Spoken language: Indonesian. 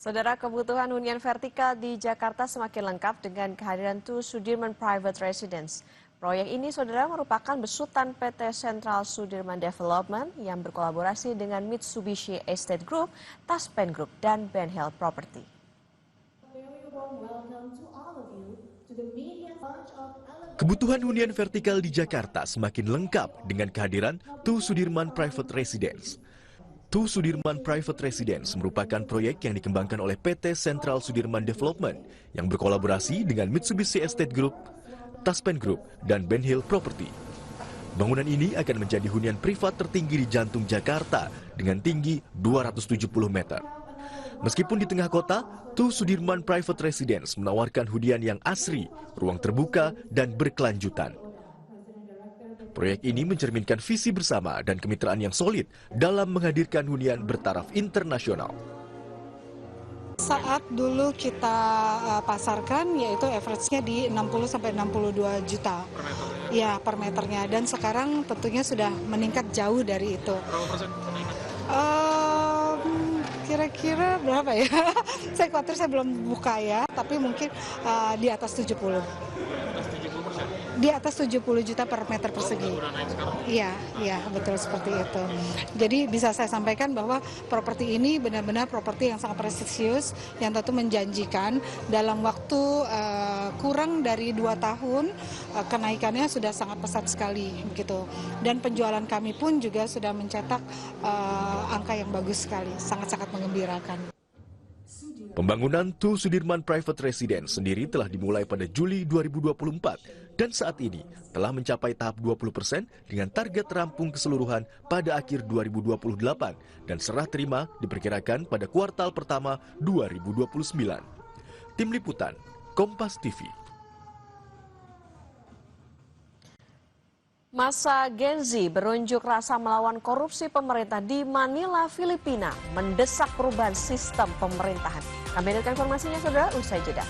Saudara, kebutuhan hunian vertikal di Jakarta semakin lengkap dengan kehadiran TU Sudirman Private Residence. Proyek ini, saudara, merupakan besutan PT Central Sudirman Development yang berkolaborasi dengan Mitsubishi Estate Group, Taspen Group, dan Ben Hill Property. Kebutuhan hunian vertikal di Jakarta semakin lengkap dengan kehadiran TU Sudirman Private Residence. TU Sudirman Private Residence merupakan proyek yang dikembangkan oleh PT Central Sudirman Development yang berkolaborasi dengan Mitsubishi Estate Group, Taspen Group, dan Ben Hill Property. Bangunan ini akan menjadi hunian privat tertinggi di jantung Jakarta dengan tinggi 270 meter. Meskipun di tengah kota, TU Sudirman Private Residence menawarkan hunian yang asri, ruang terbuka, dan berkelanjutan. Proyek ini mencerminkan visi bersama dan kemitraan yang solid dalam menghadirkan hunian bertaraf internasional. Saat dulu kita pasarkan yaitu average-nya di 60-62 juta per meternya, dan sekarang tentunya sudah meningkat jauh dari itu. Berapa persen meningkat? Kira-kira berapa ya? Saya khawatir saya belum buka ya, tapi mungkin di atas 70. Di atas 70 juta per meter persegi. Iya, betul seperti itu. Jadi bisa saya sampaikan bahwa properti ini benar-benar properti yang sangat prestisius, yang tentu menjanjikan dalam waktu kurang dari 2 tahun kenaikannya sudah sangat pesat sekali begitu. Dan penjualan kami pun juga sudah mencetak angka yang bagus sekali, sangat-sangat mengembirakan. Pembangunan TU Sudirman Private Residence sendiri telah dimulai pada Juli 2024 dan saat ini telah mencapai tahap 20% dengan target rampung keseluruhan pada akhir 2028 dan serah terima diperkirakan pada kuartal pertama 2029. Tim Liputan, Kompas TV. Massa Gen Z berunjuk rasa melawan korupsi pemerintah di Manila, Filipina, mendesak perubahan sistem pemerintahan. Kami hadirkan informasinya, saudara, usai jeda.